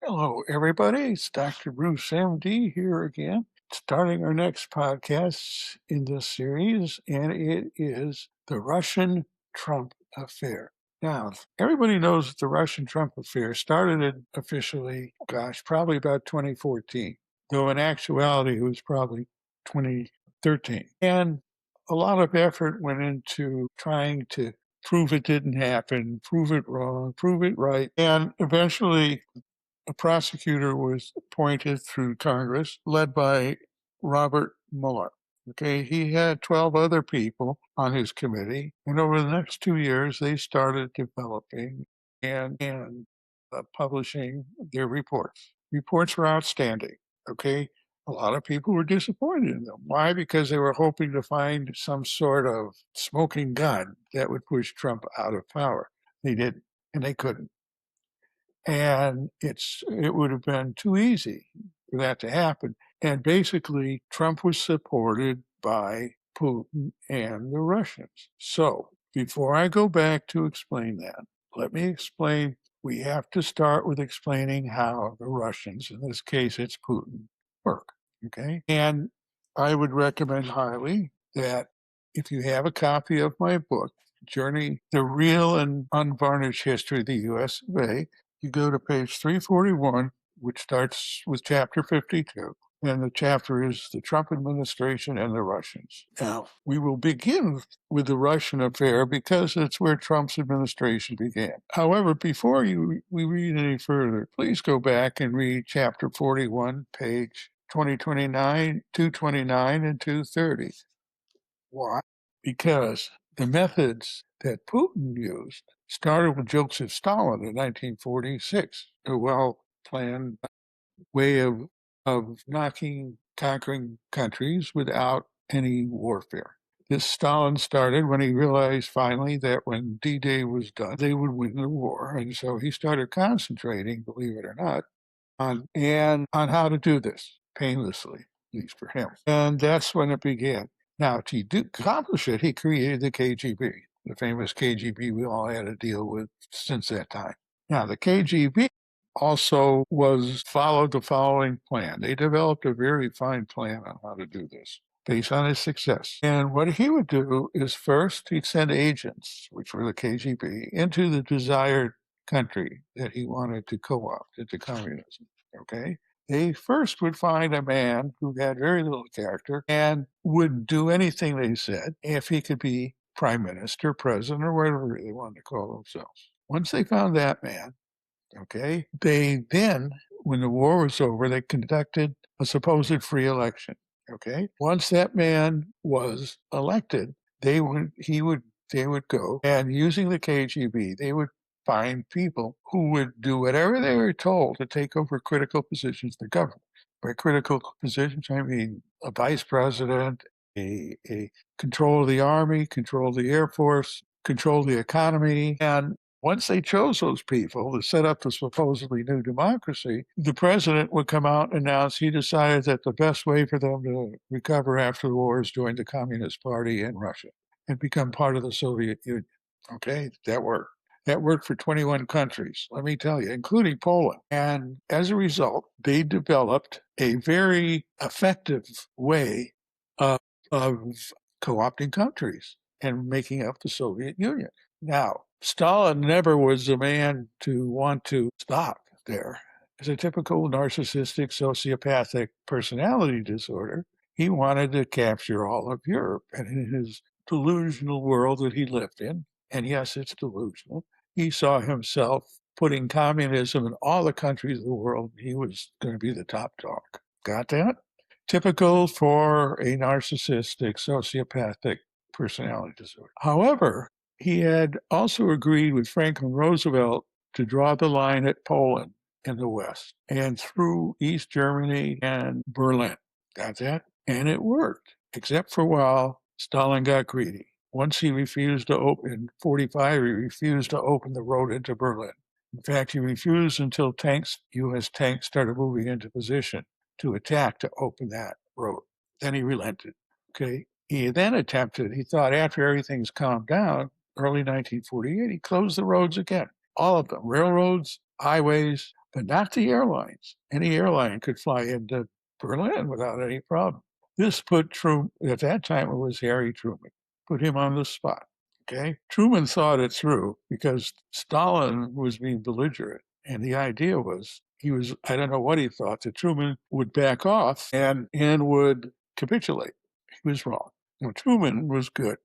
Hello, everybody. It's Dr. Bruce MD here again, starting our next podcast in this series, and it is the Russian Trump affair. Now, everybody knows that the Russian Trump affair started officially, probably about 2014, though in actuality it was probably 2013. And a lot of effort went into trying to prove it didn't happen, prove it wrong, prove it right, and eventually a prosecutor was appointed through Congress, led by Robert Mueller. Okay, he had 12 other people on his committee, and over the next 2 years, they started developing and publishing their reports. Reports were outstanding. Okay, a lot of people were disappointed in them. Why? Because they were hoping to find some sort of smoking gun that would push Trump out of power. They didn't, and they couldn't. And it would have been too easy for that to happen. And basically, Trump was supported by Putin and the Russians. So before I go back to explain that, let me explain. We have to start with explaining how the Russians, in this case, it's Putin, work. Okay. And I would recommend highly that if you have a copy of my book, Journey, The Real and Unvarnished History of the US of A, you go to page 341, which starts with chapter 52, and the chapter is the Trump administration and the Russians. Now, we will begin with the Russian affair because it's where Trump's administration began. However, before we read any further, please go back and read chapter 41, page 2029, 229, and 230. Why? Because the methods that Putin used started with Joseph Stalin in 1946, a well-planned way of conquering countries without any warfare. This Stalin started when he realized finally that when D-Day was done, they would win the war. And so he started concentrating, believe it or not, on how to do this painlessly, at least for him. And that's when it began. Now, to accomplish it, he created the KGB, the famous KGB we all had to deal with since that time. Now, the KGB also followed the following plan. They developed a very fine plan on how to do this based on his success. And what he would do is first, he'd send agents, which were the KGB, into the desired country that he wanted to co-opt into communism. Okay? They first would find a man who had very little character and would do anything they said if he could be prime minister, president, or whatever they wanted to call themselves. Once they found that man, okay, they then, when the war was over, they conducted a supposed free election. Okay, once that man was elected, they would go and using the KGB, they would find people who would do whatever they were told to take over critical positions in the government. By critical positions, I mean a vice president, a control of the army, control of the air force, control of the economy. And once they chose those people to set up the supposedly new democracy, the president would come out and announce he decided that the best way for them to recover after the war is join the Communist Party in Russia and become part of the Soviet Union. Okay, that worked. That worked for 21 countries, let me tell you, including Poland. And as a result, they developed a very effective way of co-opting countries and making up the Soviet Union. Now, Stalin never was a man to want to stop there. As a typical narcissistic, sociopathic personality disorder, he wanted to capture all of Europe. And in his delusional world that he lived in, and yes, it's delusional, he saw himself putting communism in all the countries of the world. He was going to be the top dog. Got that? Typical for a narcissistic, sociopathic personality disorder. However, he had also agreed with Franklin Roosevelt to draw the line at Poland in the West and through East Germany and Berlin. Got that? And it worked, except for while Stalin got greedy. Once he refused to open, in 1945, he refused to open the road into Berlin. In fact, he refused until U.S. tanks started moving into position to attack to open that road. Then he relented. Okay. He then he thought after everything's calmed down, early 1948, he closed the roads again. All of them, railroads, highways, but not the airlines. Any airline could fly into Berlin without any problem. This put Truman, at that time it was Harry Truman, put him on the spot. Okay. Truman thought it through because Stalin was being belligerent. And the idea was I don't know what he thought, that Truman would back off and would capitulate. He was wrong. Now, Truman was good.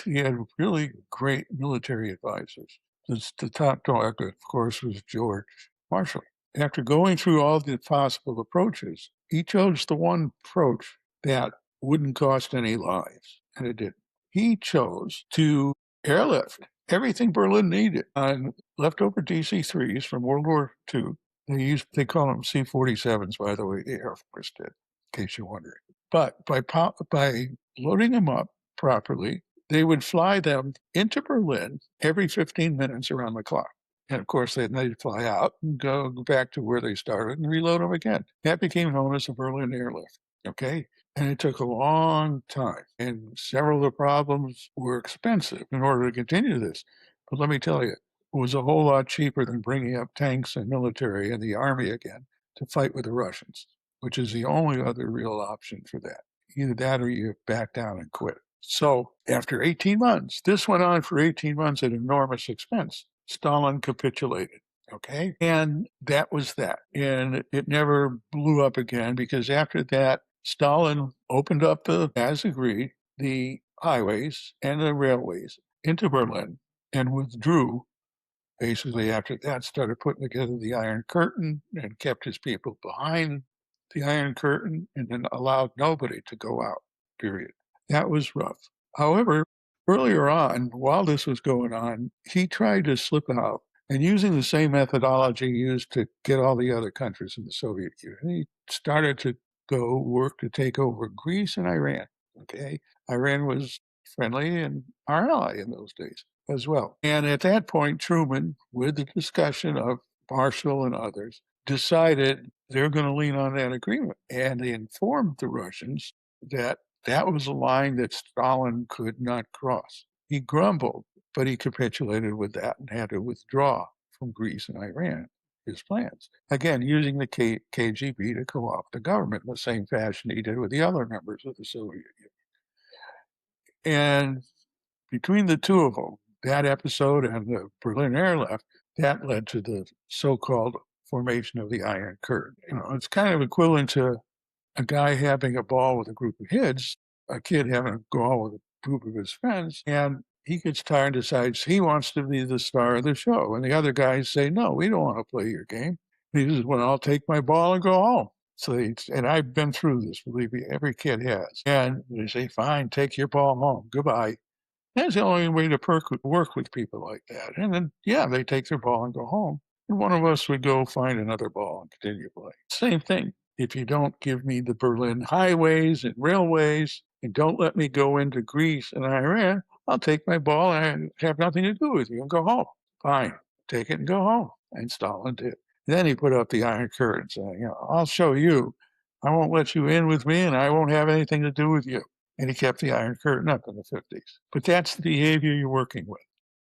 He had really great military advisors. The top dog, of course, was George Marshall. After going through all the possible approaches, he chose the one approach that wouldn't cost any lives, and it didn't. He chose to airlift everything Berlin needed on leftover DC-3s from World War II. They call them C-47s, by the way, the Air Force did, in case you're wondering. But by loading them up properly, they would fly them into Berlin every 15 minutes around the clock. And of course, they'd fly out and go back to where they started and reload them again. That became known as the Berlin Airlift. Okay. And it took a long time. And several of the problems were expensive in order to continue this. But let me tell you, it was a whole lot cheaper than bringing up tanks and military and the army again to fight with the Russians, which is the only other real option for that. Either that or you back down and quit. So after 18 months, this went on for 18 months at enormous expense. Stalin capitulated. Okay. And that was that. And it never blew up again because after that, Stalin opened up as agreed, the highways and the railways into Berlin and withdrew. Basically, after that, started putting together the Iron Curtain and kept his people behind the Iron Curtain and then allowed nobody to go out, period. That was rough. However, earlier on, while this was going on, he tried to slip out and using the same methodology used to get all the other countries in the Soviet Union, he started to go work to take over Greece and Iran. Okay. Iran was friendly and our ally in those days as well. And at that point, Truman, with the discussion of Marshall and others, decided they're going to lean on that agreement. And they informed the Russians that that was a line that Stalin could not cross. He grumbled, but he capitulated with that and had to withdraw from Greece and Iran, his plans. Again, using the KGB to co-opt the government in the same fashion he did with the other members of the Soviet Union. And between the two of them, that episode and the Berlin Airlift, that led to the so-called formation of the Iron Curtain. It's kind of equivalent to a guy having a ball with a group of kids, a kid having a ball with a group of his friends, and he gets tired and decides he wants to be the star of the show. And the other guys say, no, we don't want to play your game. And he says, well, I'll take my ball and go home. And I've been through this, believe me, every kid has. And they say, fine, take your ball home. Goodbye. That's the only way to work with people like that. And then, yeah, they take their ball and go home. And one of us would go find another ball and continue to play. Same thing. If you don't give me the Berlin highways and railways and don't let me go into Greece and Iran, I'll take my ball and have nothing to do with you and go home. Fine, take it and go home. And Stalin did. Then he put up the Iron Curtain saying, I'll show you. I won't let you in with me and I won't have anything to do with you. And he kept the Iron Curtain up in the 50s. But that's the behavior you're working with.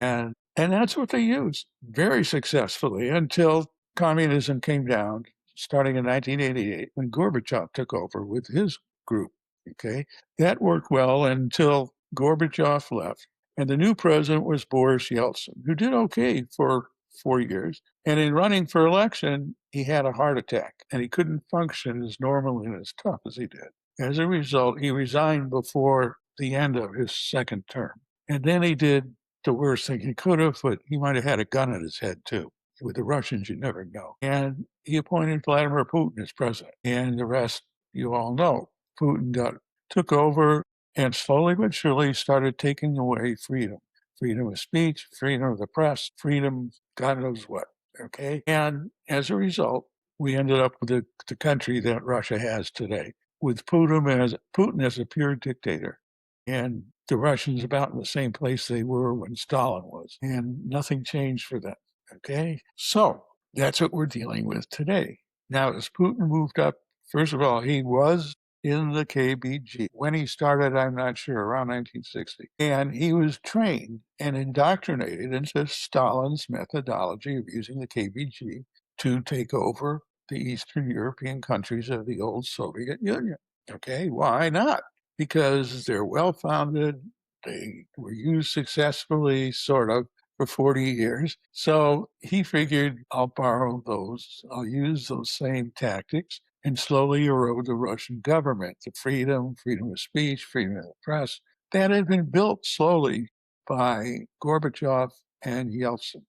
And that's what they used very successfully until communism came down, starting in 1988, when Gorbachev took over with his group. Okay. That worked well until Gorbachev left. And the new president was Boris Yeltsin, who did okay for 4 years. And in running for election, he had a heart attack and he couldn't function as normally and as tough as he did. As a result, he resigned before the end of his second term. And then he did the worst thing he could have, but he might have had a gun at his head too. With the Russians, you never know. And he appointed Vladimir Putin as president. And the rest, you all know. Putin took over and slowly but surely started taking away freedom. Freedom of speech, freedom of the press, freedom, God knows what. Okay. And as a result, we ended up with the country that Russia has today, with Putin as a pure dictator. And the Russians about in the same place they were when Stalin was. And nothing changed for them. Okay. So that's what we're dealing with today. Now, as Putin moved up, first of all, he was in the KGB. When he started, I'm not sure, around 1960. And he was trained and indoctrinated into Stalin's methodology of using the KGB to take over the Eastern European countries of the old Soviet Union. Okay, why not? Because they're well-founded. They were used successfully, sort of, for 40 years. So he figured, I'll borrow those, I'll use those same tactics and slowly erode the Russian government, the freedom of speech, freedom of the press, that had been built slowly by Gorbachev and Yeltsin.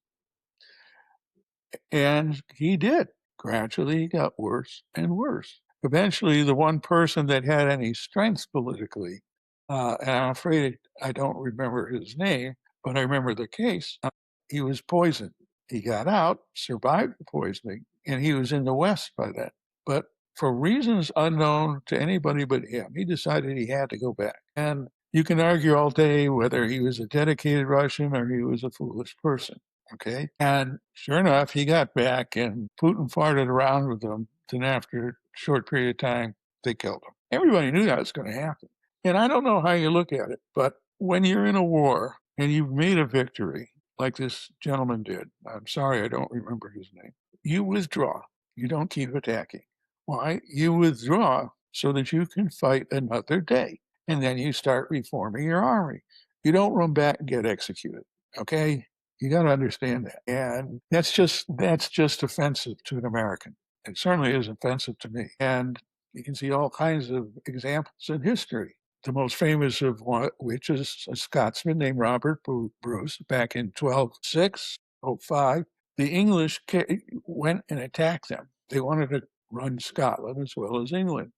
And he did. Gradually, he got worse and worse. Eventually, the one person that had any strength politically, and I'm afraid I don't remember his name, but I remember the case, he was poisoned. He got out, survived the poisoning, and he was in the West by then. But for reasons unknown to anybody but him, he decided he had to go back. And you can argue all day whether he was a dedicated Russian or he was a foolish person. Okay. And sure enough, he got back and Putin farted around with him. Then after a short period of time, they killed him. Everybody knew that was going to happen. And I don't know how you look at it, but when you're in a war and you've made a victory, like this gentleman did, I'm sorry, I don't remember his name, you withdraw. You don't keep attacking. Why? You withdraw so that you can fight another day. And then you start reforming your army. You don't run back and get executed. Okay? You got to understand that. And that's just offensive to an American. It certainly is offensive to me. And you can see all kinds of examples in history. The most famous of which is a Scotsman named Robert Bruce back in 1206-05. The English went and attacked them. They wanted to run Scotland as well as England.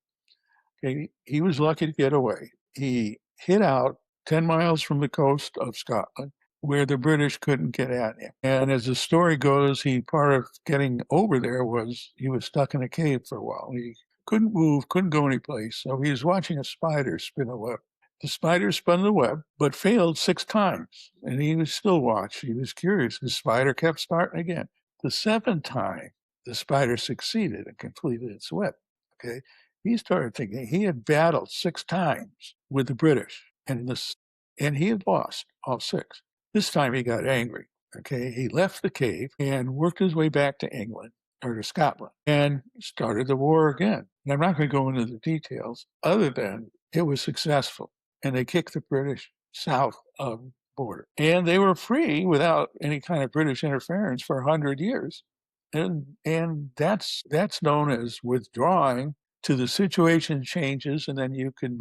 Okay, he was lucky to get away. He hid out 10 miles from the coast of Scotland where the British couldn't get at him. And as the story goes, part of getting over there was he was stuck in a cave for a while. He couldn't move, couldn't go anyplace. So he was watching a spider spin a web. The spider spun the web, but failed 6 times. And he was still watching. He was curious. The spider kept starting again. The 7th time, the spider succeeded and completed its web. Okay. He started thinking he had battled 6 times with the British, and he had lost all 6. This time he got angry. Okay, he left the cave and worked his way back to England or to Scotland and started the war again. And I'm not going to go into the details other than it was successful, and they kicked the British south of the border, and they were free without any kind of British interference for 100 years. And that's known as withdrawing till the situation changes, and then you can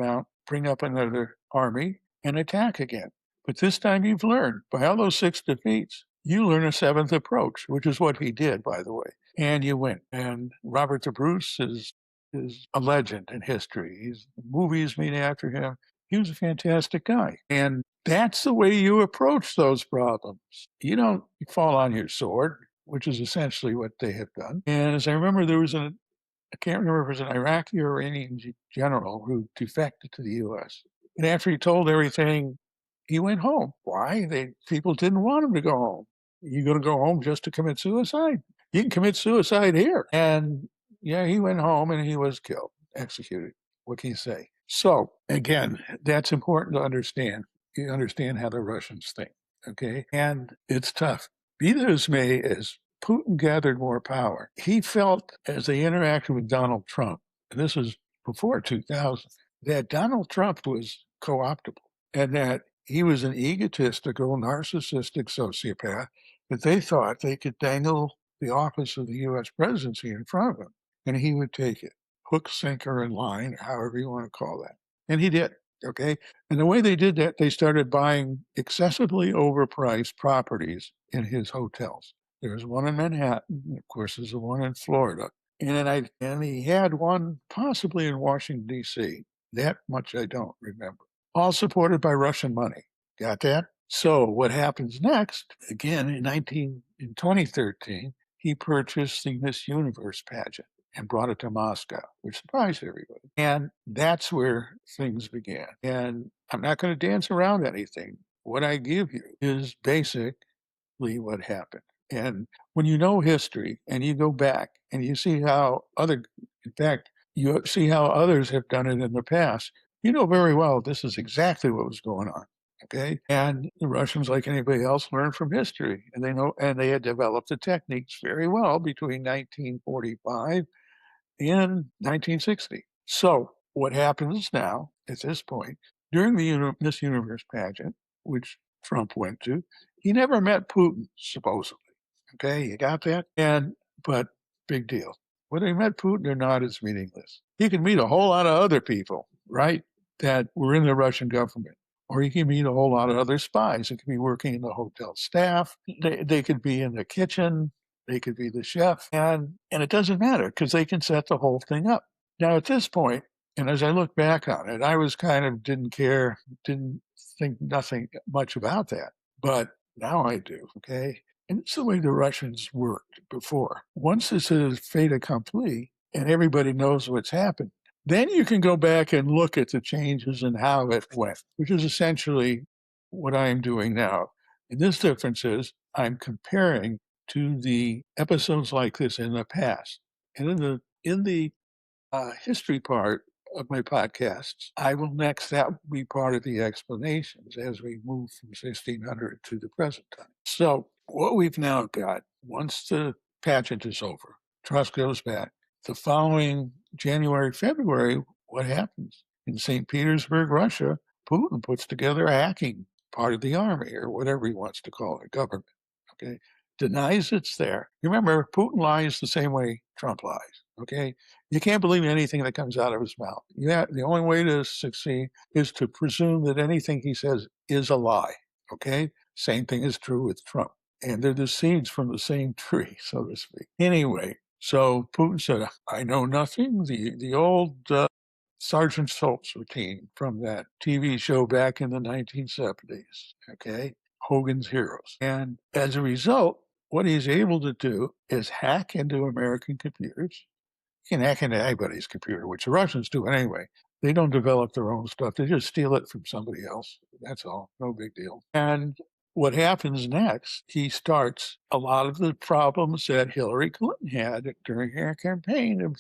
bring up another army and attack again. But this time you've learned. By all those 6 defeats, you learn a 7th approach, which is what he did, by the way, and you win. And Robert the Bruce is a legend in history. Movies named after him. He was a fantastic guy. And that's the way you approach those problems. You don't fall on your sword, which is essentially what they have done. And as I remember, there was I can't remember if it was an Iraqi or Iranian general who defected to the U.S. And after he told everything, he went home. Why? People didn't want him to go home. You going to go home just to commit suicide? You can commit suicide here. And yeah, he went home and he was killed, executed. What can you say? So again, that's important to understand. You understand how the Russians think, okay? And it's tough. Be that as may, as Putin gathered more power, he felt as they interacted with Donald Trump, and this was before 2000, that Donald Trump was co-optable and that he was an egotistical, narcissistic sociopath, that they thought they could dangle the office of the U.S. presidency in front of him, and he would take it, hook, sinker, and line, or however you want to call that. And he did, okay? And the way they did that, they started buying excessively overpriced properties in his hotels. There's one in Manhattan, of course, there's the one in Florida. And he had one possibly in Washington, D.C. That much I don't remember. All supported by Russian money. Got that? So what happens next, again, in 2013, he purchased the Miss Universe pageant and brought it to Moscow, which surprised everybody. And that's where things began. And I'm not going to dance around anything. What I give you is basically what happened. And when you know history and you go back and you see how you see how others have done it in the past, you know very well this is exactly what was going on. Okay. And the Russians, like anybody else, learned from history, and they had developed the techniques very well between 1945 and 1960. So what happens now at this point during the Miss Universe pageant, which Trump went to, he never met Putin, supposedly. Okay, you got that? But big deal. Whether he met Putin or not is meaningless. He could meet a whole lot of other people, right, that were in the Russian government. Or he can meet a whole lot of other spies. It could be working in the hotel staff. They could be in the kitchen. They could be the chef. And it doesn't matter because they can set the whole thing up. Now, at this point, and as I look back on it, I was kind of didn't care, didn't think nothing much about that. But now I do, okay? And it's the way the Russians worked before. Once this is fait accompli and everybody knows what's happened, then you can go back and look at the changes and how it went, which is essentially what I am doing now. And this difference is I'm comparing to the episodes like this in the past. And in the history part of my podcasts, I will next, that will be part of the explanations as we move from 1600 to the present time. So what we've now got, once the pageant is over, Trust goes back. The following January, February, what happens? In St. Petersburg, Russia, Putin puts together a hacking part of the army or whatever he wants to call it, government. Okay. Denies it's there. Remember, Putin lies the same way Trump lies. Okay. You can't believe anything that comes out of his mouth. The only way to succeed is to presume that anything he says is a lie. Okay. Same thing is true with Trump. And they're the seeds from the same tree, so to speak. Anyway, so Putin said, I know nothing. The old Sergeant Schultz routine from that TV show back in the 1970s, okay? Hogan's Heroes. And as a result, what he's able to do is hack into American computers. He can hack into anybody's computer, which the Russians do anyway. They don't develop their own stuff. They just steal it from somebody else. That's all. No big deal. And what happens next, he starts a lot of the problems that Hillary Clinton had during her campaign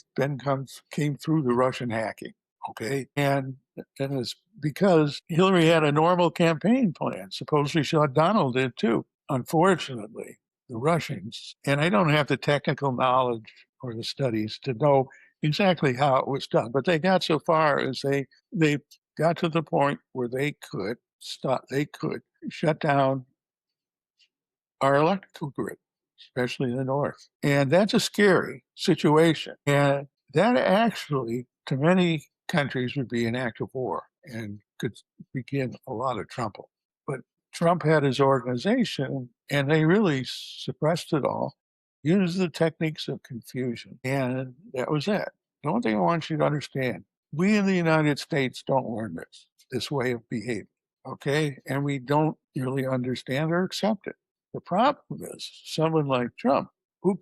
came through the Russian hacking. Okay. And it's because Hillary had a normal campaign plan. Supposedly Donald did too. Unfortunately, the Russians, and I don't have the technical knowledge or the studies to know exactly how it was done, but they got so far as they got to the point where they could shut down our electrical grid, especially in the north. And that's a scary situation. And that actually, to many countries, would be an act of war and could begin a lot of trouble. But Trump had his organization, and they really suppressed it all, used the techniques of confusion, and that was it. The one thing I want you to understand, we in the United States don't learn this way of behaving, okay? And we don't really understand or accept it. The problem is someone like Trump, who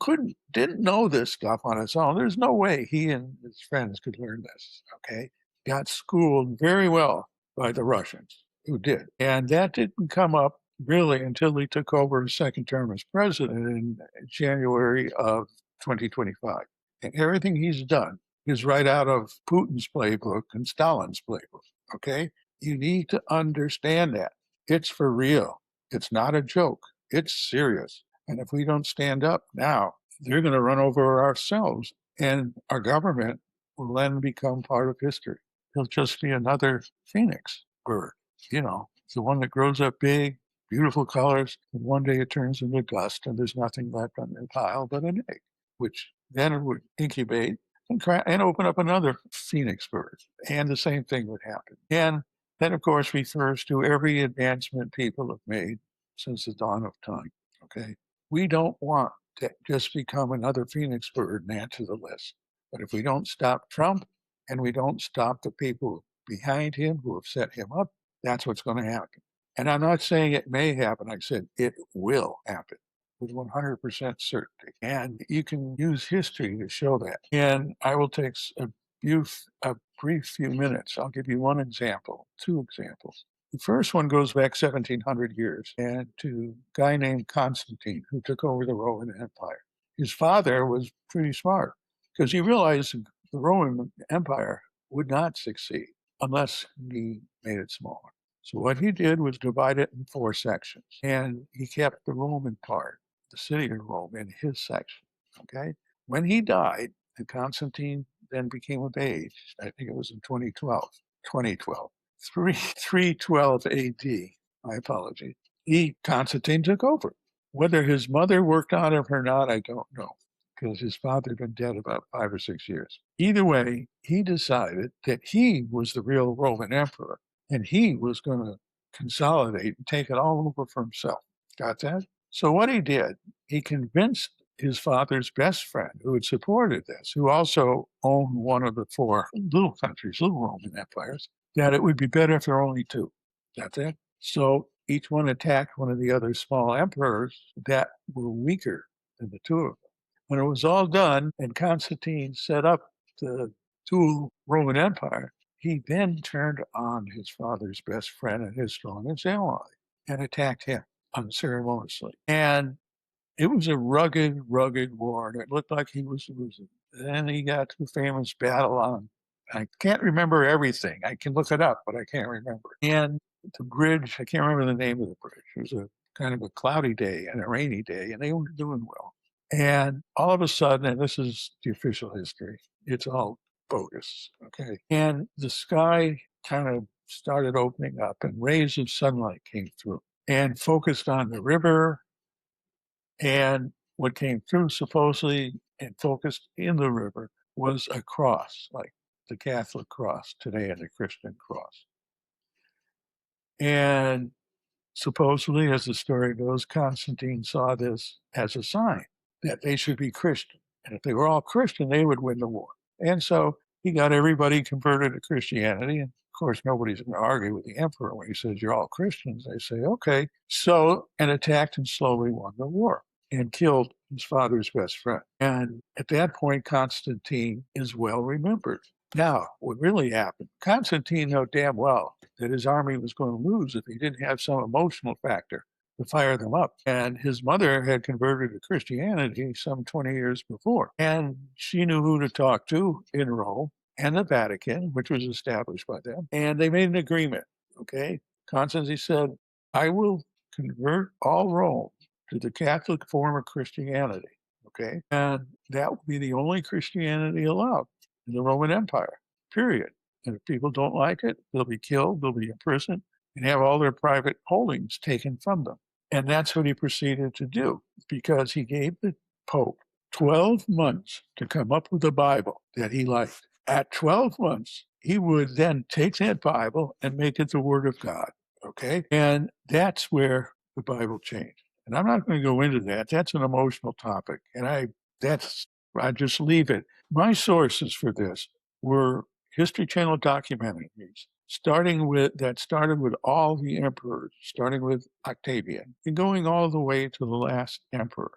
didn't know this stuff on his own. There's no way he and his friends could learn this, okay? Got schooled very well by the Russians, who did. And that didn't come up really until he took over his second term as president in January of 2025. And everything he's done is right out of Putin's playbook and Stalin's playbook, okay? You need to understand that. It's for real. It's not a joke. It's serious. And if we don't stand up now, they're going to run over ourselves. And our government will then become part of history. It'll just be another phoenix bird, the one that grows up big, beautiful colors, and one day it turns into dust and there's nothing left on the pile but an egg, which then it would incubate and open up another phoenix bird. And the same thing would happen. And that, of course, refers to every advancement people have made since the dawn of time. Okay. We don't want to just become another phoenix bird and add to the list. But if we don't stop Trump and we don't stop the people behind him who have set him up, that's what's going to happen. And I'm not saying it may happen. I said it will happen with 100% certainty. And you can use history to show that. And I will take a brief few minutes. I'll give you one example, two examples. The first one goes back 1700 years and to a guy named Constantine who took over the Roman Empire. His father was pretty smart because he realized the Roman Empire would not succeed unless he made it smaller. So what he did was divide it in 4 sections, and he kept the Roman part, the city of Rome, in his section, okay? When he died, and Constantine then became of age, I think it was in 2012, 312 AD, my apology, Constantine took over. Whether his mother worked on him or not, I don't know, because his father had been dead about 5 or 6 years. Either way, he decided that he was the real Roman emperor, and he was going to consolidate and take it all over for himself. Got that? So what he did, he convinced his father's best friend, who had supported this, who also owned one of the 4 little countries, little Roman empires, that it would be better if there were only 2. Got that? So each one attacked one of the other small emperors that were weaker than the 2 of them. When it was all done and Constantine set up the dual Roman Empire, he then turned on his father's best friend and his strongest ally and attacked him unceremoniously. And it was a rugged, rugged war, and it looked like he was losing. Then he got to the famous battle on, I can't remember everything. I can look it up, but I can't remember. And the bridge, I can't remember the name of the bridge. It was a kind of a cloudy day and a rainy day, and they weren't doing well. And all of a sudden, and this is the official history, it's all bogus, okay? And the sky kind of started opening up, and rays of sunlight came through and focused on the river. And what came through supposedly and focused in the river was a cross, like the Catholic cross today and the Christian cross. And supposedly, as the story goes, Constantine saw this as a sign that they should be Christian. And if they were all Christian, they would win the war. And so he got everybody converted to Christianity. And of course, nobody's going to argue with the emperor when he says, you're all Christians. They say, okay. So, and attacked and slowly won the war and killed his father's best friend. And at that point, Constantine is well remembered. Now, what really happened, Constantine knew damn well that his army was going to lose if he didn't have some emotional factor to fire them up. And his mother had converted to Christianity some 20 years before. And she knew who to talk to in Rome and the Vatican, which was established by them. And they made an agreement, okay? Constantine said, I will convert all Rome to the Catholic form of Christianity, okay? And that will be the only Christianity allowed in the Roman Empire, period. And if people don't like it, they'll be killed, they'll be imprisoned, and have all their private holdings taken from them. And that's what he proceeded to do, because he gave the Pope 12 months to come up with a Bible that he liked. At 12 months, he would then take that Bible and make it the Word of God, okay? And that's where the Bible changed. And I'm not going to go into that. That's an emotional topic. And I just leave it. My sources for this were History Channel documentaries, started with all the emperors, starting with Octavian, and going all the way to the last emperor.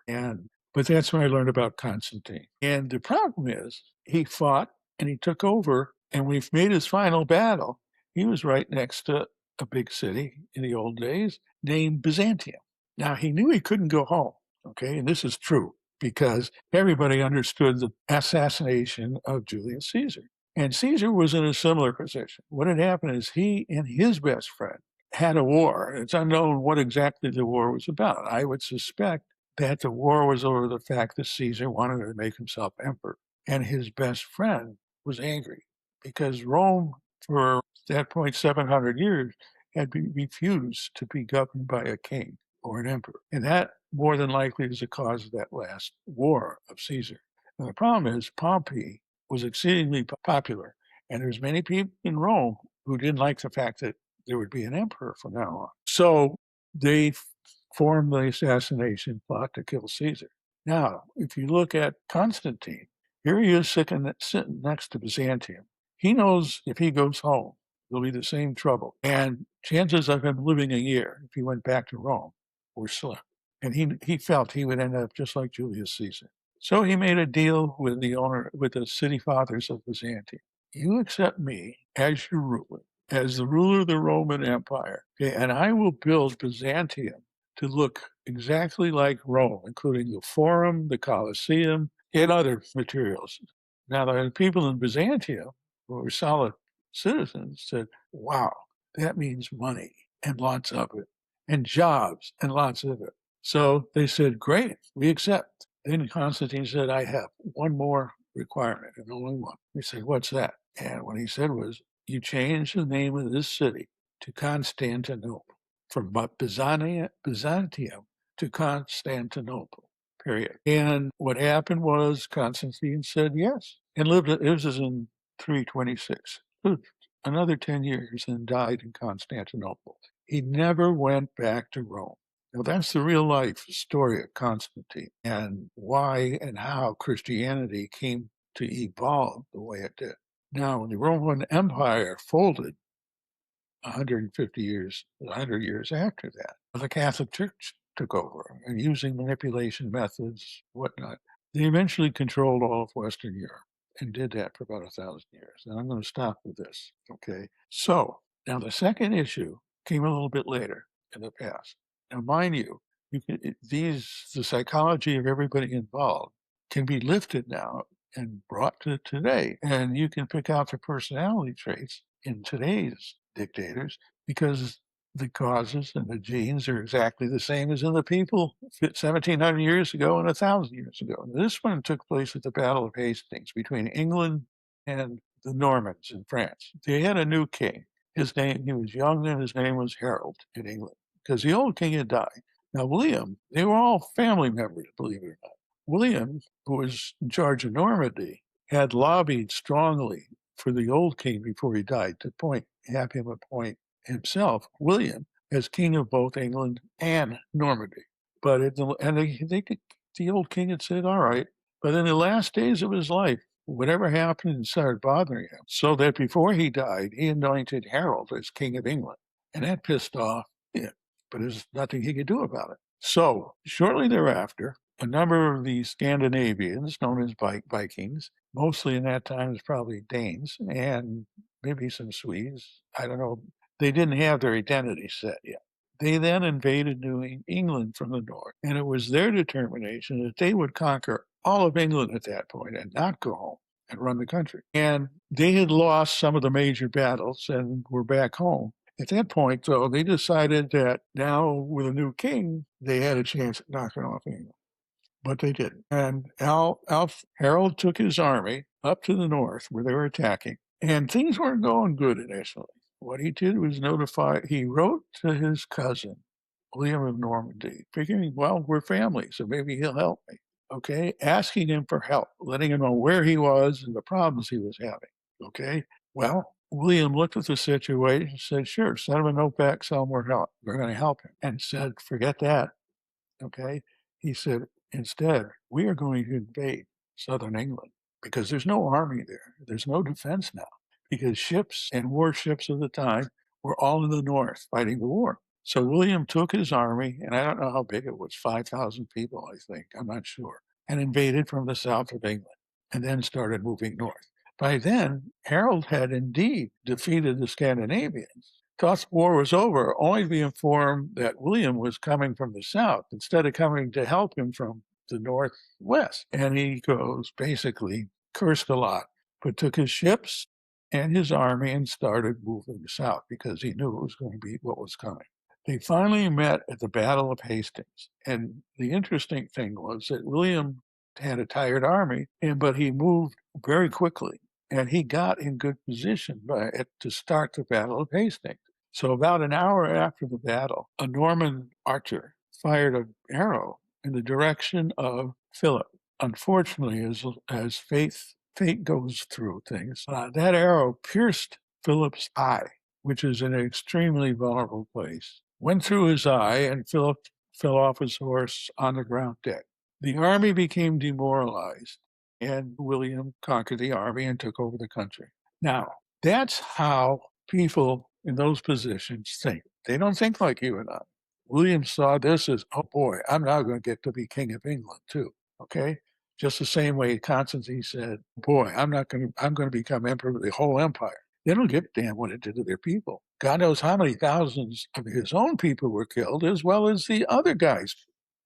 But that's when I learned about Constantine. And the problem is, he fought and he took over, and when he made his final battle, he was right next to a big city in the old days named Byzantium. Now, he knew he couldn't go home, okay? And this is true because everybody understood the assassination of Julius Caesar. And Caesar was in a similar position. What had happened is he and his best friend had a war. It's unknown what exactly the war was about. I would suspect that the war was over the fact that Caesar wanted to make himself emperor. And his best friend was angry because Rome, for that point, 700 years, had refused to be governed by a king or an emperor. And that more than likely is the cause of that last war of Caesar. And the problem is Pompey was exceedingly popular, and there's many people in Rome who didn't like the fact that there would be an emperor from now on. So they formed the assassination plot to kill Caesar. Now, if you look at Constantine, here he is sitting next to Byzantium. He knows if he goes home, there'll be the same trouble. And chances of him living a year, if he went back to Rome, were slim. And he felt he would end up just like Julius Caesar. So he made a deal with the city fathers of Byzantium. You accept me as your ruler, as the ruler of the Roman Empire, okay, and I will build Byzantium to look exactly like Rome, including the Forum, the Colosseum, and other materials. Now, the people in Byzantium, who were solid citizens, said, wow, that means money and lots of it, and jobs and lots of it. So they said, great, we accept. Then Constantine said, I have one more requirement and only one. They said, what's that? And what he said was, you change the name of this city to Constantinople, from Byzantium to Constantinople, period. And what happened was Constantine said yes and lived, it was in 326, lived another 10 years and died in Constantinople. He never went back to Rome. Now, that's the real life story of Constantine and why and how Christianity came to evolve the way it did. Now, when the Roman Empire folded 150 years, 100 years after that, the Catholic Church took over and using manipulation methods, whatnot. They eventually controlled all of Western Europe and did that for about 1,000 years. And I'm going to stop with this, okay? So now the second issue came a little bit later in the past. Now, mind you, the psychology of everybody involved can be lifted now and brought to today. And you can pick out the personality traits in today's dictators because the causes and the genes are exactly the same as in the people 1,700 years ago and 1,000 years ago. And this one took place at the Battle of Hastings between England and the Normans in France. They had a new king. He was young and his name was Harold in England because the old king had died. Now, William, they were all family members, believe it or not. William, who was in charge of Normandy, had lobbied strongly for the old king before he died to have him appoint himself, William, as king of both England and Normandy. But the old king had said, all right. But in the last days of his life, whatever happened and started bothering him, so that before he died, he anointed Harold as king of England. And that pissed off him, but there's nothing he could do about it. So shortly thereafter, a number of the Scandinavians, known as Vikings, mostly in that time, it was probably Danes and maybe some Swedes. I don't know. They didn't have their identity set yet. They then invaded New England from the north, and it was their determination that they would conquer all of England at that point and not go home and run the country. And they had lost some of the major battles and were back home. At that point, though, they decided that now with a new king, they had a chance at knocking off England. But they didn't. And Harold took his army up to the north where they were attacking, and things weren't going good initially. What he did was he wrote to his cousin, William of Normandy, figuring, well, we're family, so maybe he'll help me. Okay, asking him for help, letting him know where he was and the problems he was having. Okay, well, William looked at the situation and said, sure, send him a note back, tell him we're going to help him. And said, forget that. Okay, he said, instead, we are going to invade southern England because there's no army there. There's no defense now because ships and warships of the time were all in the north fighting the war. So William took his army, and I don't know how big it was, 5,000 people, I think, I'm not sure, and invaded from the south of England and then started moving north. By then, Harold had indeed defeated the Scandinavians. Thought the war was over, only to be informed that William was coming from the south instead of coming to help him from the northwest. And he basically cursed a lot, but took his ships and his army and started moving south because he knew it was going to be what was coming. They finally met at the Battle of Hastings. And the interesting thing was that William had a tired army, but he moved very quickly. And he got in good position to start the Battle of Hastings. So about an hour after the battle, a Norman archer fired an arrow in the direction of Philip. Unfortunately, as fate goes through things, that arrow pierced Philip's eye, which is an extremely vulnerable place. Went through his eye, and Philip fell off his horse on the ground dead. The army became demoralized, and William conquered the army and took over the country. Now, that's how people in those positions think. They don't think like you and I. William saw this as, oh boy, I'm now going to get to be king of England too. Okay? Just the same way Constantine said, boy, I'm going to become emperor of the whole empire. They don't give a damn what it did to their people. God knows how many thousands of his own people were killed, as well as the other guys'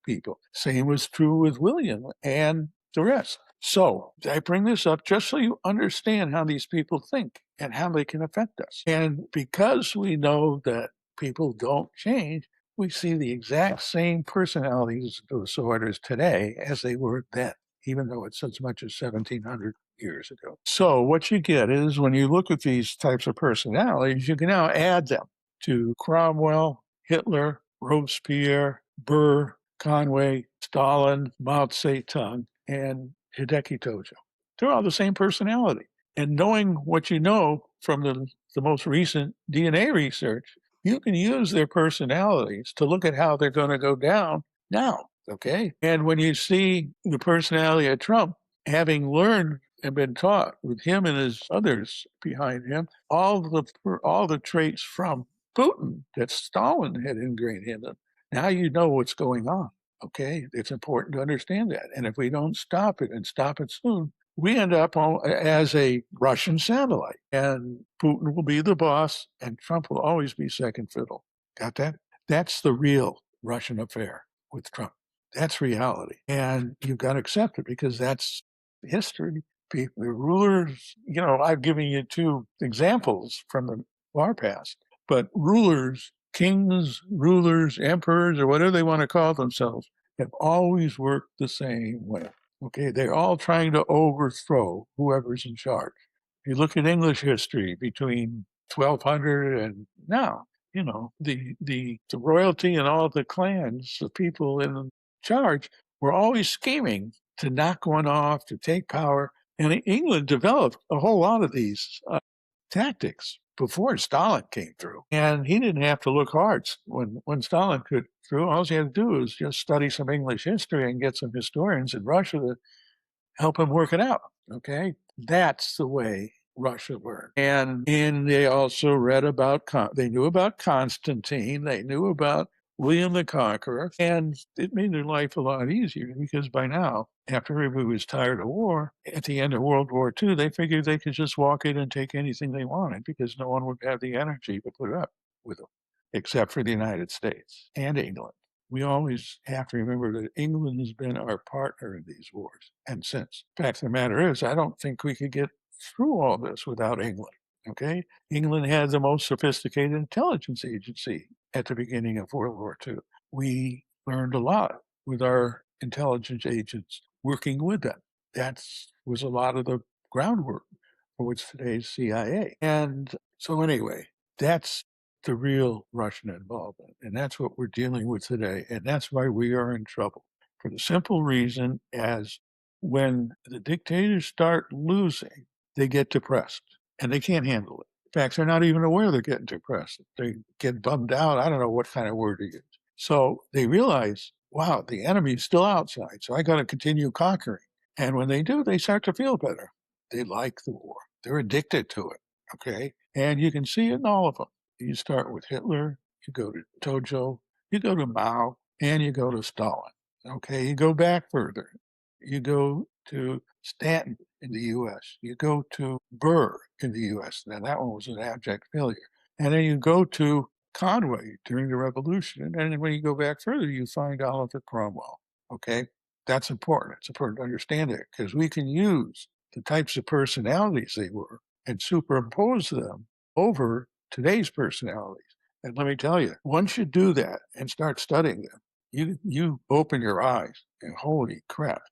people. Same was true with William and the rest. So I bring this up just so you understand how these people think and how they can affect us. And because we know that people don't change, we see the exact same personalities disorders today as they were then, even though it's as much as 1700 years ago. So what you get is when you look at these types of personalities, you can now add them to Cromwell, Hitler, Robespierre, Burr, Conway, Stalin, Mao Zedong, and Hideki Tojo. They're all the same personality. And knowing what you know from the most recent DNA research, you can use their personalities to look at how they're going to go down now. Okay. And when you see the personality of Trump, having learned and been taught with him and his others behind him, all the traits from Putin that Stalin had ingrained in them. Now you know what's going on. Okay, it's important to understand that. And if we don't stop it and stop it soon, we end up as a Russian satellite. And Putin will be the boss, and Trump will always be second fiddle. Got that? That's the real Russian affair with Trump. That's reality. And you've got to accept it because that's history. The rulers, I've given you two examples from the far past, but rulers, kings, rulers, emperors, or whatever they want to call themselves, have always worked the same way. Okay, they're all trying to overthrow whoever's in charge. If you look at English history between 1200 and now, the royalty and all the clans, the people in charge, were always scheming to knock one off, to take power. And England developed a whole lot of these tactics before Stalin came through. And he didn't have to look hard when Stalin came through. All he had to do was just study some English history and get some historians in Russia to help him work it out. Okay. That's the way Russia learned. And they also read about, they knew about Constantine, they knew about William the Conqueror, and it made their life a lot easier because by now, after everybody was tired of war, at the end of World War II, they figured they could just walk in and take anything they wanted because no one would have the energy to put up with them, except for the United States and England. We always have to remember that England has been our partner in these wars. And since, the fact of the matter is, I don't think we could get through all this without England. Okay? England had the most sophisticated intelligence agency at the beginning of World War II. We learned a lot with our intelligence agents working with them. That was a lot of the groundwork for what's today's CIA. And so anyway, that's the real Russian involvement. And that's what we're dealing with today. And that's why we are in trouble. For the simple reason as when the dictators start losing, they get depressed and they can't handle it. In fact, they're not even aware they're getting depressed. They get bummed out. I don't know what kind of word to use. So they realize, wow, the enemy's still outside. So I got to continue conquering. And when they do, they start to feel better. They like the war. They're addicted to it. Okay. And you can see it in all of them. You start with Hitler, you go to Tojo, you go to Mao, and you go to Stalin. Okay, you go back further. You go to Stanton in the U.S. You go to Burr in the U.S. Now, that one was an abject failure. And then you go to Conway during the Revolution. And then when you go back further, you find Oliver Cromwell. Okay, that's important. It's important to understand it because we can use the types of personalities they were and superimpose them over today's personalities. And let me tell you, once you do that and start studying them, you open your eyes and holy crap,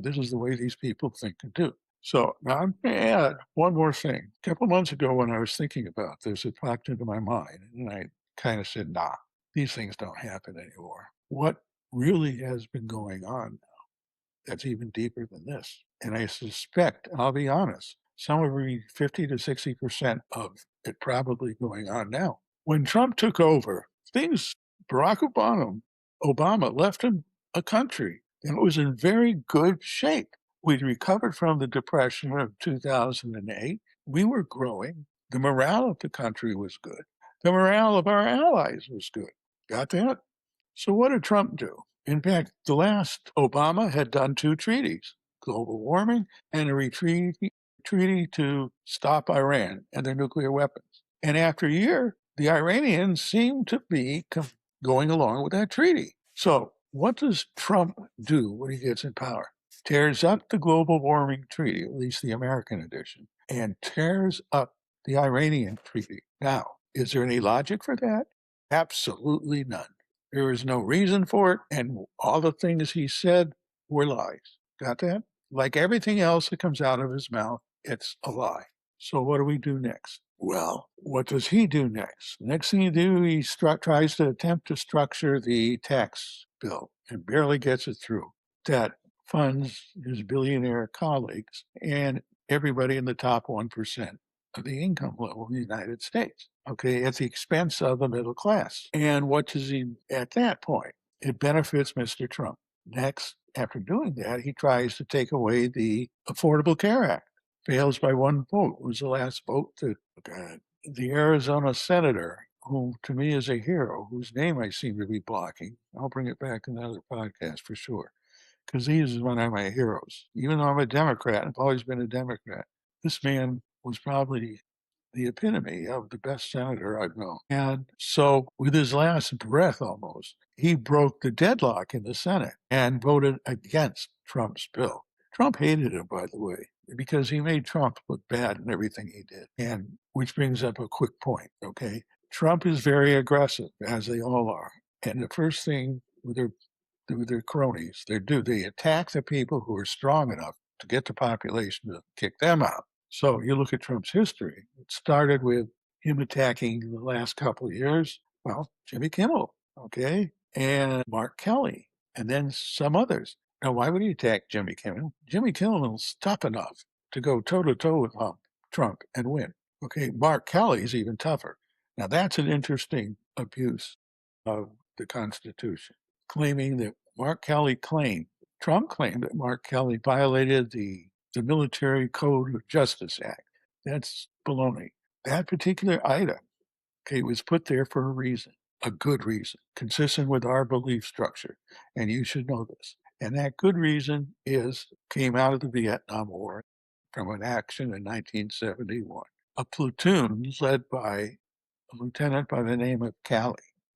this is the way these people think and do. So now I'm going to add one more thing. A couple months ago when I was thinking about this, it popped into my mind and I kind of said, nah, these things don't happen anymore. What really has been going on now that's even deeper than this? And I suspect, I'll be honest, somewhere 50 to 60% of it probably going on now. When Trump took over, Barack Obama left him a country and it was in very good shape. We'd recovered from the Depression of 2008. We were growing. The morale of the country was good. The morale of our allies was good. Got that? So what did Trump do? In fact, the last Obama had done two treaties, global warming and a treaty to stop Iran and their nuclear weapons. And after a year, the Iranians seem to be going along with that treaty. So what does Trump do when he gets in power? tears up the global warming treaty, at least the American edition, and tears up the Iranian treaty. Now, is there any logic for that? Absolutely none. There is no reason for it, and all the things he said were lies. Got that? Like everything else that comes out of his mouth, it's a lie. So what do we do next? Well, what does he do next? Next thing you do, he tries to attempt to structure the tax bill and barely gets it through. That funds his billionaire colleagues and everybody in the top 1% of the income level in the United States, okay, at the expense of the middle class. And what does he, at that point, it benefits Mr. Trump. Next, after doing that, he tries to take away the Affordable Care Act. Fails by one vote. It was the last vote that the Arizona senator, who to me is a hero, whose name I seem to be blocking. I'll bring it back in another podcast for sure, because he is one of my heroes. Even though I'm a Democrat, I've always been a Democrat. This man was probably the epitome of the best senator I've known. And so, with his last breath almost, he broke the deadlock in the Senate and voted against Trump's bill. Trump hated him, by the way, because he made Trump look bad in everything he did. And which brings up a quick point, okay? Trump is very aggressive, as they all are. And the first thing with their cronies, they attack the people who are strong enough to get the population to kick them out. So you look at Trump's history. It started with him attacking the last couple of years, well, Jimmy Kimmel, okay, and Mark Kelly, and then some others. Now, why would he attack Jimmy Kimmel? Jimmy Kimmel's tough enough to go toe to toe with Trump and win. Okay, Mark Kelly's even tougher. Now, that's an interesting abuse of the Constitution, claiming that Trump claimed that Mark Kelly violated the Military Code of Justice Act. That's baloney. That particular item, okay, was put there for a reason, a good reason, consistent with our belief structure. And you should know this. And that good reason came out of the Vietnam War from an action in 1971. A platoon led by a lieutenant by the name of Calley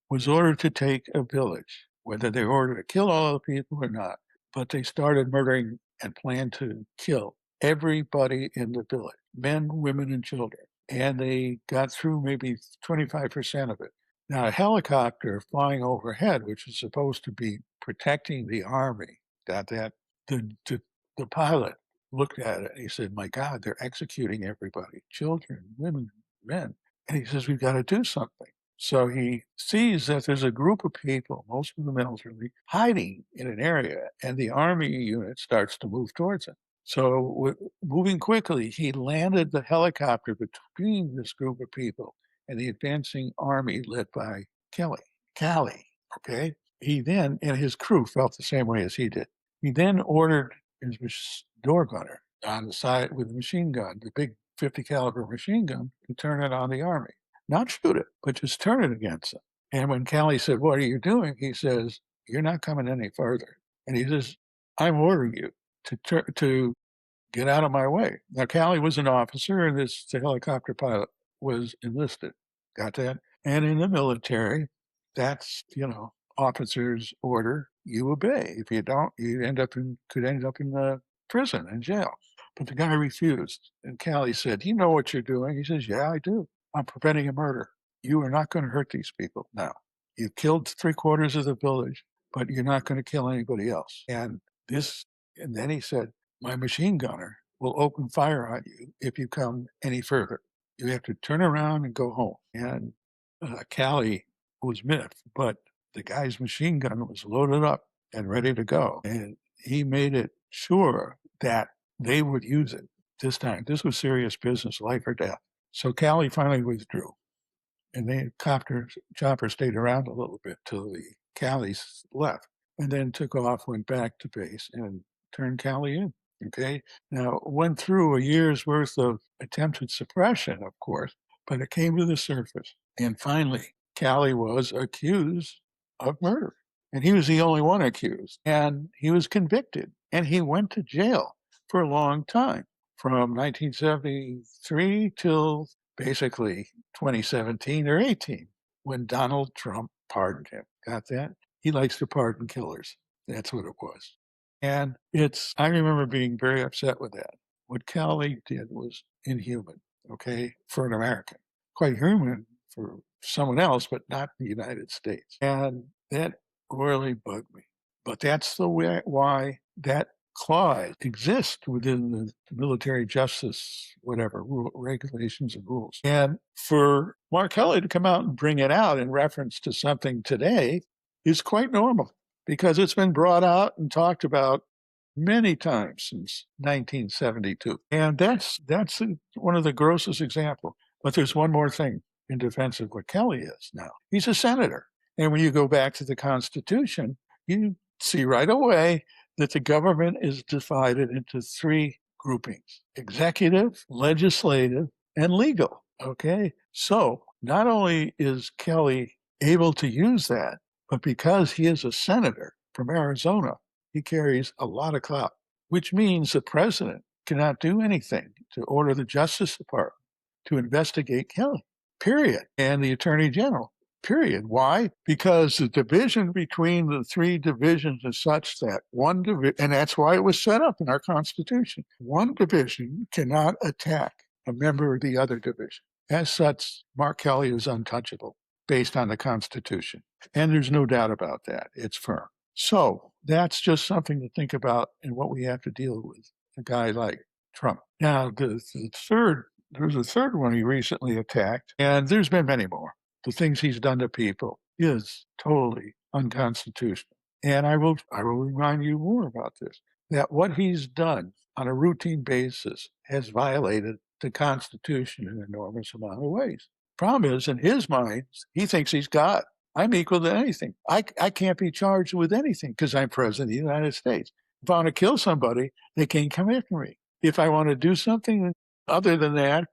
was ordered to take a village, whether they were ordered to kill all the people or not. But they started murdering and planned to kill everybody in the village, men, women, and children. And they got through maybe 25% of it. Now, a helicopter flying overhead, which is supposed to be protecting the army, the, the pilot looked at it and he said, my God, they're executing everybody, children, women, men. And he says, we've got to do something. So he sees that there's a group of people, most of them elderly, hiding in an area, and the army unit starts to move towards it. So, moving quickly, he landed the helicopter between this group of people and the advancing army led by Calley, okay? He then, and his crew felt the same way as he did. He then ordered his door gunner on the side with a machine gun, the big 50 caliber machine gun, to turn it on the army. Not shoot it, but just turn it against them. And when Calley said, what are you doing? He says, you're not coming any further. And he says, I'm ordering you to get out of my way. Now, Calley was an officer, and the helicopter pilot was enlisted. Got that? And in the military, that's, officer's order, you obey. If you don't, you could end up in the prison and jail. But the guy refused. And Calley said, you know what you're doing? He says, yeah, I do. I'm preventing a murder. You are not going to hurt these people now. You killed 3/4 of the village, but you're not going to kill anybody else. And then he said, my machine gunner will open fire on you if you come any further. You have to turn around and go home. And Calley was miffed, but the guy's machine gun was loaded up and ready to go. And he made it sure that they would use it this time. This was serious business, life or death. So Calley finally withdrew. And the chopper stayed around a little bit till the Calleys left, and then took off, went back to base, and turned Calley in. Okay. Now, went through a year's worth of attempted suppression, of course, but it came to the surface. And finally, Calley was accused of murder. And he was the only one accused. And he was convicted. And he went to jail for a long time, from 1973 till basically 2017 or 18, when Donald Trump pardoned him. Got that? He likes to pardon killers. That's what it was. And I remember being very upset with that. What Kelly did was inhuman, okay, for an American. Quite human for someone else, but not the United States. And that really bugged me. But that's the way why that clause exists within the military justice, whatever, regulations and rules. And for Mark Kelly to come out and bring it out in reference to something today is quite normal because it's been brought out and talked about many times since 1972. And that's one of the grossest examples. But there's one more thing in defense of what Kelly is now. He's a senator. And when you go back to the Constitution, you see right away that the government is divided into three groupings: executive, legislative, and legal. Okay. So not only is Kelly able to use that, but because he is a senator from Arizona, he carries a lot of clout, which means the president cannot do anything to order the Justice Department to investigate Kelly, period, and the Attorney General, period. Why? Because the division between the three divisions is such that one division, and that's why it was set up in our Constitution, one division cannot attack a member of the other division. As such, Mark Kelly is untouchable based on the Constitution. And there's no doubt about that. It's firm. So that's just something to think about and what we have to deal with a guy like Trump. Now, there's a third one he recently attacked, and there's been many more. The things he's done to people is totally unconstitutional. And I will remind you more about this, that what he's done on a routine basis has violated the Constitution in an enormous amount of ways. Problem is, in his mind, he thinks he's God. I'm equal to anything. I can't be charged with anything because I'm president of the United States. If I want to kill somebody, they can't come after me. If I want to do something other than that,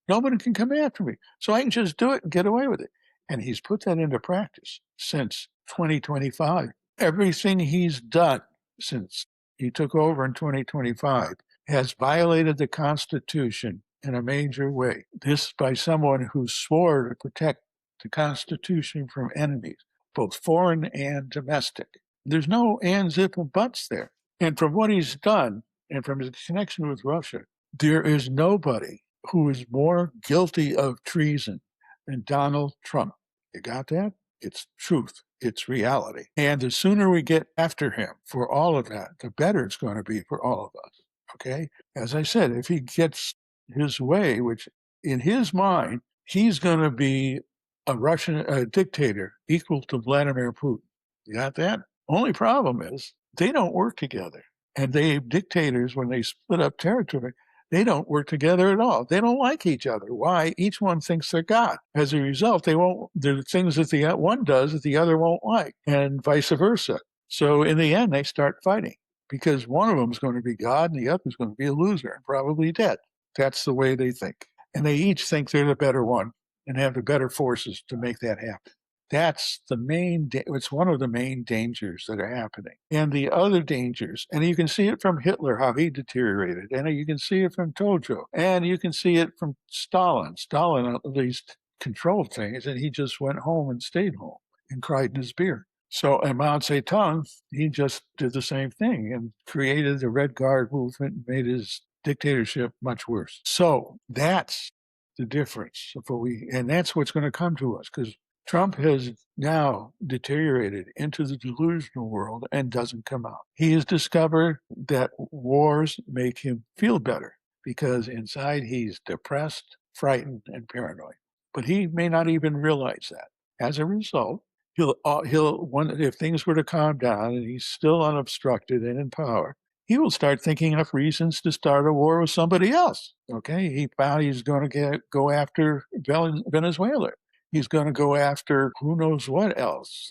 nobody can come after me. So I can just do it and get away with it. And he's put that into practice since 2025. Everything he's done since he took over in 2025 has violated the Constitution in a major way. This by someone who swore to protect the Constitution from enemies, both foreign and domestic. There's no ands, if, and buts there. And from what he's done, and from his connection with Russia, there is nobody who is more guilty of treason than Donald Trump. You got that? It's truth. It's reality. And the sooner we get after him for all of that, the better it's going to be for all of us. Okay? As I said, if he gets his way, which in his mind, he's going to be a dictator equal to Vladimir Putin. You got that? Only problem is they don't work together. And dictators, when they split up territory, they don't work together at all. They don't like each other. Why? Each one thinks they're God. As a result, there are things that the one does that the other won't like, and vice versa. So in the end, they start fighting because one of them is going to be God and the other is going to be a loser and probably dead. That's the way they think. And they each think they're the better one and have the better forces to make that happen. That's it's one of the main dangers that are happening. And the other dangers, and you can see it from Hitler, how he deteriorated, and you can see it from Tojo, and you can see it from Stalin. Stalin at least controlled things, and he just went home and stayed home and cried in his beer. So, and Mao Zedong, he just did the same thing and created the Red Guard movement and made his dictatorship much worse. So that's the difference of and that's what's going to come to us because Trump has now deteriorated into the delusional world and doesn't come out. He has discovered that wars make him feel better because inside he's depressed, frightened, and paranoid. But he may not even realize that. As a result, if things were to calm down and he's still unobstructed and in power, he will start thinking of reasons to start a war with somebody else. Okay, he found he's going to go after Venezuela. He's going to go after who knows what else.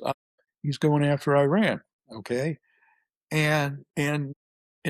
He's going after Iran. Okay, and in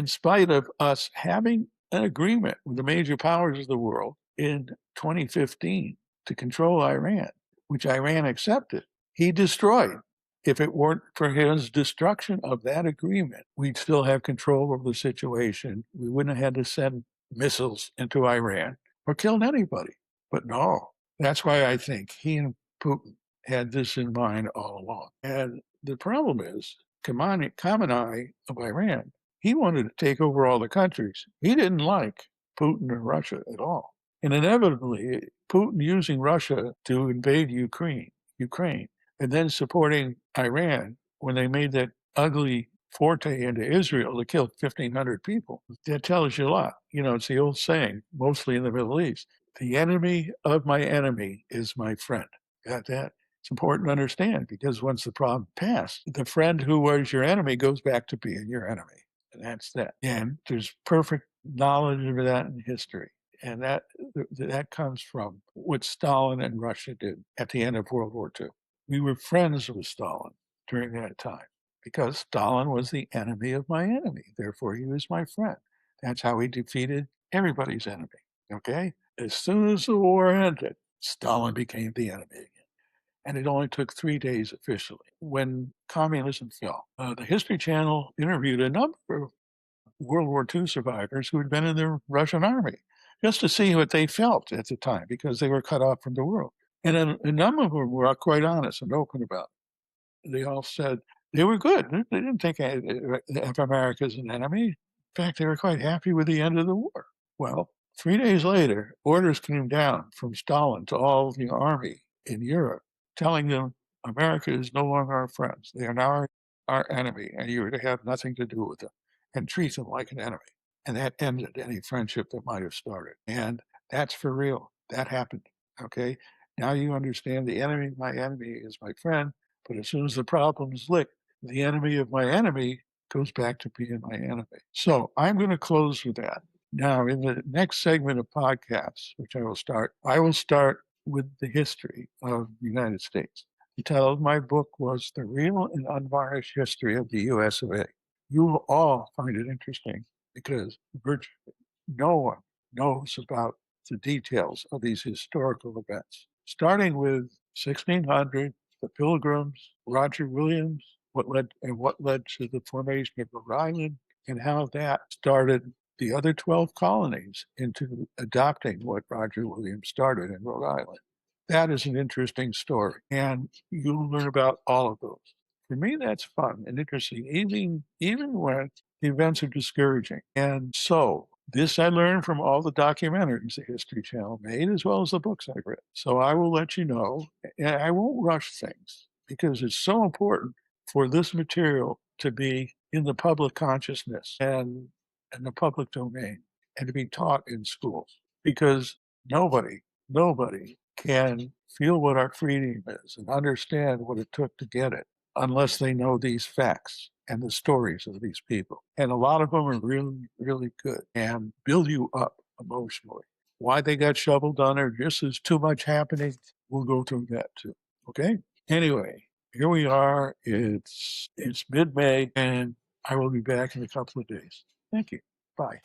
spite of us having an agreement with the major powers of the world in 2015 to control Iran, which Iran accepted, he destroyed. If it weren't for his destruction of that agreement, we'd still have control over the situation. We wouldn't have had to send missiles into Iran or killed anybody. But no, that's why I think he and Putin had this in mind all along. And the problem is Khamenei of Iran, he wanted to take over all the countries. He didn't like Putin or Russia at all. And inevitably, Putin using Russia to invade Ukraine, and then supporting Iran when they made that ugly forte into Israel to kill 1,500 people. That tells you a lot. It's the old saying, mostly in the Middle East, the enemy of my enemy is my friend. Got that? It's important to understand because once the problem passed, the friend who was your enemy goes back to being your enemy. And that's that. And there's perfect knowledge of that in history. And that comes from what Stalin and Russia did at the end of World War II. We were friends with Stalin during that time because Stalin was the enemy of my enemy. Therefore, he was my friend. That's how he defeated everybody's enemy. Okay? As soon as the war ended, Stalin became the enemy again. And it only took 3 days officially when communism fell. The History Channel interviewed a number of World War II survivors who had been in the Russian army just to see what they felt at the time because they were cut off from the world. And a number of them were quite honest and open about it. They all said they were good. They didn't think of America as an enemy. In fact, they were quite happy with the end of the war. Well, 3 days later, orders came down from Stalin to all the army in Europe telling them America is no longer our friends. They are now our enemy, and you are to have nothing to do with them and treat them like an enemy. And that ended any friendship that might have started. And that's for real. That happened. Okay. Now you understand the enemy of my enemy is my friend. But as soon as the problem is licked, the enemy of my enemy goes back to being my enemy. So I'm going to close with that. Now, in the next segment of podcasts, which I will start with the history of the United States. The title of my book was The Real and Unvarnished History of the US of A. You will all find it interesting because virtually no one knows about the details of these historical events, starting with 1600, the Pilgrims, Roger Williams, what led to the formation of Rhode Island, and how that started the other 12 colonies into adopting what Roger Williams started in Rhode Island. That is an interesting story, and you'll learn about all of those. For me, that's fun and interesting, even when the events are discouraging. And so this I learned from all the documentaries the History Channel made, as well as the books I've read. So I will let you know, and I won't rush things because it's so important for this material to be in the public consciousness and the public domain and to be taught in schools because nobody can feel what our freedom is and understand what it took to get it unless they know these facts and the stories of these people. And a lot of them are really, really good and build you up emotionally. Why they got shoveled on or just as too much happening, we'll go through that too. Okay? Anyway, here we are. It's mid-May, and I will be back in a couple of days. Thank you. Bye.